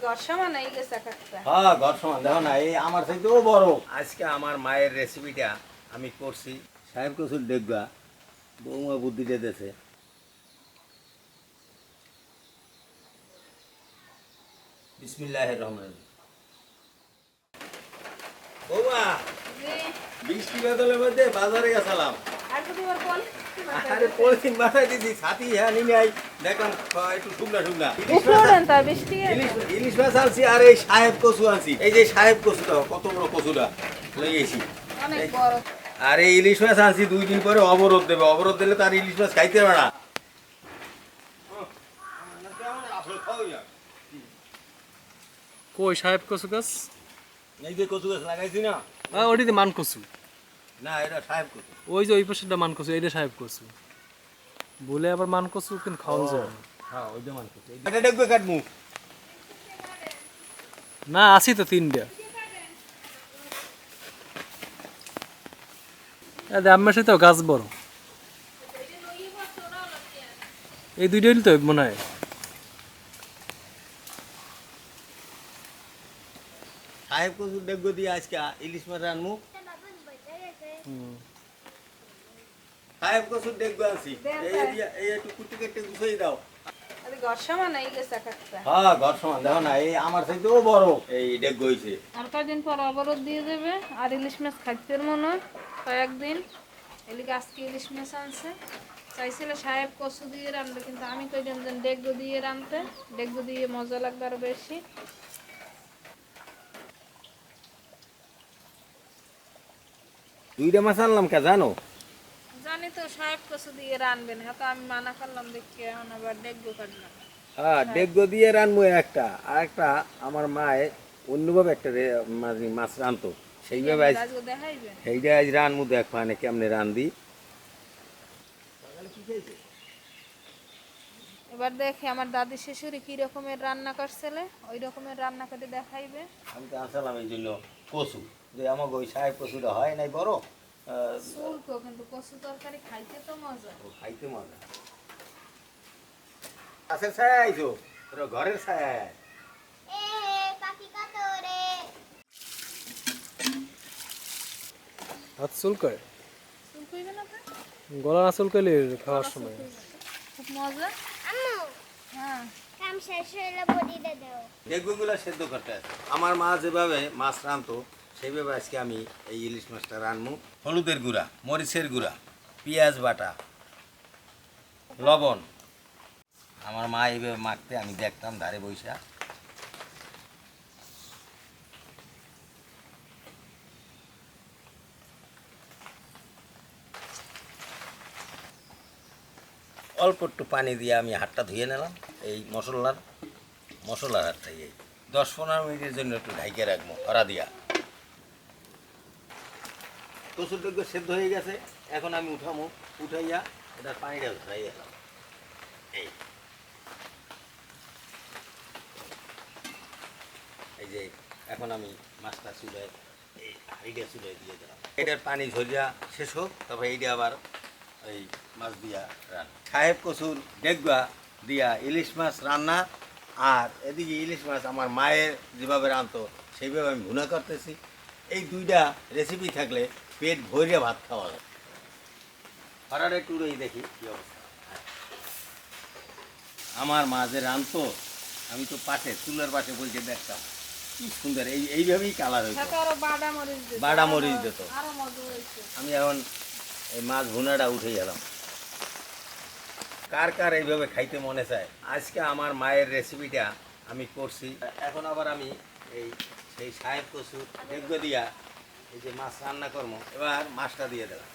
ঘর সমান হয়ে গেছে কাকটা। হ্যাঁ ঘর সমান দেখো না, এই আমার চাইতেও বড়। আজকে আমার মায়ের রেসিপিটা আমি করছি। সাহেব কচুর দেখবা বৌমা বুদ্ধিটা দিয়েছে। বিসমিল্লাহির রহমানির রহিম। বৌমা জি, বৃষ্টি বাদলের মধ্যে বাজারে গেছিলাম। আর তো তোমার বল। আরে পলিথিন মাথায় দিদি ছাতি হ্যাঁ নিয়ে আই, দেখলাম একটু শুকনা শুকনা উপরে তার বৃষ্টি ইলিশ মাছ আনছি। আর এই সাহেব কচু আনছি। এই যে সাহেব কচুটা কত বড় কচুটা লেগেছি। অনেক বড়। আর এই ইলিশ মাছ আনছি 2 দিন পরে অবরোধ দেবে। অবরোধ দিলে তার ইলিশ মাছ খাইতে পারে না। কই সাহেব কচু গাছ? এই যে কচু গাছ লাগাইছি না, ওটিতে মান কচু। না এটা সাহেব কচু। ওই যে ওই পাশেটা মান কচু, এইটা সাহেব কচু। বলে আবার মান কচু কিন্তু খাওয়া যায় না। হ্যাঁ ওইটা মান কচু। এটা দেখবে কাটমু। না আছি তো 3টা। আমার সাথে গাছ বড়। এই 2টাই তো মনে হয়। সাহেব কচু দেখবো দিয়ে আজকে ইলিশ মাছ আনমু। সাহেব কচু দেখবো আনছি। এই একটু কুটি কেটে গুছিয়ে দাও। আরে ঘর সমান হয়ে গেছে কাকটা। হ্যাঁ ঘর সমান দেখো না, এই আমার চাইতেও বড় এই ডেক হইছে। আর কয়েকদিন পর অবরোধ দিয়ে দেবে। আর ইলিশ মাছ খাইতে মনে হয় কয়েকদিন। এলিকে আজকে ইলিশ মাছ আনছে। চাইছিল সাহেব কচু দিয়ে রান্নবে, কিন্তু আমি কইলাম যে ডেগো দিয়ে রানতে। ডেগো দিয়ে মজা লাগবে আরো বেশি। দুইটা মাছ আনলাম কে জানো? জানি তো সাহেব কচু দিয়ে রানবেন, হ্যাঁ তো আমি মানা করলাম দেখি, এখন আবার ডেগো কাটলাম। হ্যাঁ ডেক দিয়ে রানবো একটা। আর একটা আমার মায়ে অন্যভাবে একটা মাছ রানতো, সেইভাবে আজ আজকে দেখাইবেন। সেইটা আজ রানমু। দেখ মানে কেমনে রান্ধি। এবার দেখে আমার দাদি শাশুড়ি কি রকমের রান্না করছিলে, ওই রকমের রান্না করে দেখাইবে। আমি তো আনছিলাম এই জন্য কচু, যে আমাকে ওই সাহেব কচুটা হয় নাই বড়। শুল্ক কিন্তু কচু তরকারি খাইতে তো মজা। ও খাইতে মজা। গাছের ছায়া আইছো, তোর ঘরের ছায়া। হাত চুলকায়? শুল্ক হইবে না তো? গলা না চুলকাইলে খাওয়ার সময়। খুব মজা। হ্যাঁ ডেগুগুলো সেদ্ধ করতে আছে। আমার মা যেভাবে মাছ রানতো সেইভাবে আজকে আমি এই ইলিশ মাছটা রানমু। হলুদের গুঁড়া, মরিচের গুঁড়া, পেঁয়াজ বাটা, লবণ। আমার মা এইভাবে মাখতে আমি দেখতাম ধারে বইসা। অল্প একটু পানি দিয়ে আমি হাতটা ধুয়ে নিলাম। এই মশলার হাতটাই এই 10-15 মিনিটের জন্য একটু ঢাইকে রাখবো হরা দিয়া। কচুর ডেগো সেদ্ধ হয়ে গেছে, এখন আমি উঠামো। উঠাইয়া এটার পানিটা ধরাই এলাম। এই যে এখন আমি মাছটা চুলায়, এই হাঁড়িটা চুলায় দিয়ে দিলাম। এটার পানি ঝরিয়া শেষ হোক, তারপরে এইটা আবার এই মাছ দিয়া রান। সাহেব কচুর ডেগা দিয়া ইলিশ মাছ রান্না। আর এদিকে ইলিশ মাছ আমার মায়ের যেভাবে রাঁধতো সেইভাবে আমি ভুনা করতেছি। এই দুইটা রেসিপি থাকলে পেট ভরিয়া ভাত খাওয়া যায়। হরারে টুরোই দেখি কী অবস্থা। আমার মা যে রাঁধতো, আমি তো পাশে চুলার পাশে বসে দেখতাম কি সুন্দর এইভাবেই কালার হইতো। বাটা মরিচ দিত। আমি এখন এই মাছ ভুনাটা উঠে গেলাম। কার কার এইভাবে খাইতে মনে চায়? আজকে আমার মায়ের রেসিপিটা আমি করছি। এখন আবার আমি এই সেই সাহেব কচু ডেগো দিয়া এই যে মাছ রান্না করবো। এবার মাছটা দিয়ে দিলাম।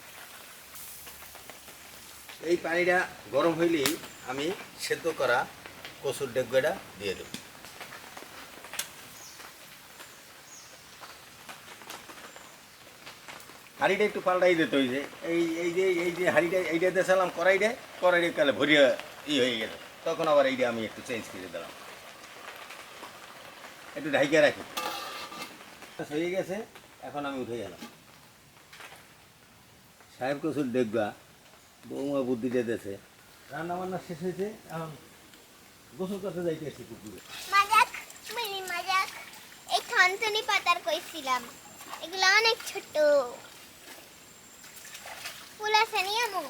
এই পানিটা গরম হইলেই আমি সেদ্ধ করা কচুর ডেগোটা দিয়ে দেব। হাঁড়িটা একটু পাল্টাই দিতে হই যে এই যে হাঁড়িটা এইটা দেখালাম কড়াইটা কালে ভরিয়া হয়ে গেল। তখন আবার এইটা আমি একটু চেঞ্জ করে দিলাম, একটু ঢাইকে রাখি। হয়ে গেছে, এখন আমি উঠে গেলাম। সাহেব কচুর ডেগা বৌমা বুদ্ধিটা দিয়েছে। রান্না বান্না শেষ হয়েছে, এখন গোসল করতে যাইতে এসেছি পুকুরে। ননটনি পাতার কইছিলাম, এগুলো অনেক ছোট। ফুল আছে নি আমু?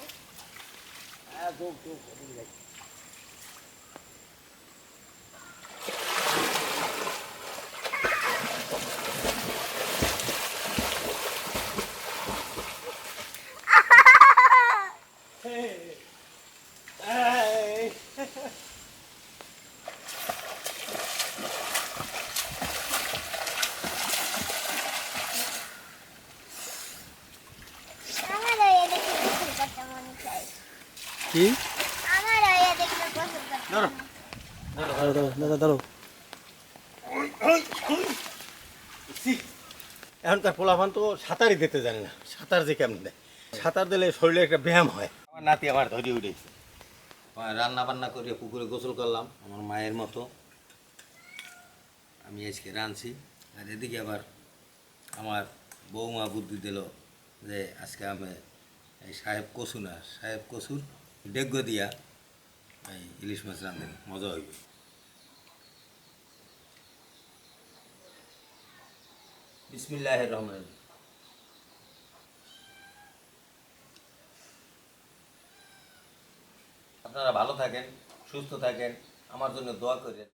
আমারও এ দেখে গোসল করতে মন চাই। কি আমারও এ দেখে গোসল করতে ধরো। মন দাঁড়াও দাঁড়াও দাদা দাঁড়াও। ছি, এখনকার পোলাপান তো সাঁতারই দিতে জানে না, সাঁতার যে কেমন দেয়, সাঁতার দিলে শরীরে একটা ব্যায়াম হয়। আমার নাতি আমার ধরে উঠেছে, রান্না বান্না করে পুকুরে গোসল করলাম আমার মায়ের মতো। আমি আজকে রাঁধছি, আর এদিকে আবার আমার বৌমা বুদ্ধি দিল যে আজকে আমি এই সাহেব কচু না, সাহেব কচুর ডেগ্গ দিয়া এই ইলিশ মাছ রাঁধেন, মজা হইবে। বিসমিল্লাহির রহমানির রহিম। আপনারা ভালো থাকেন, সুস্থ থাকেন, আমার জন্য দোয়া করেন।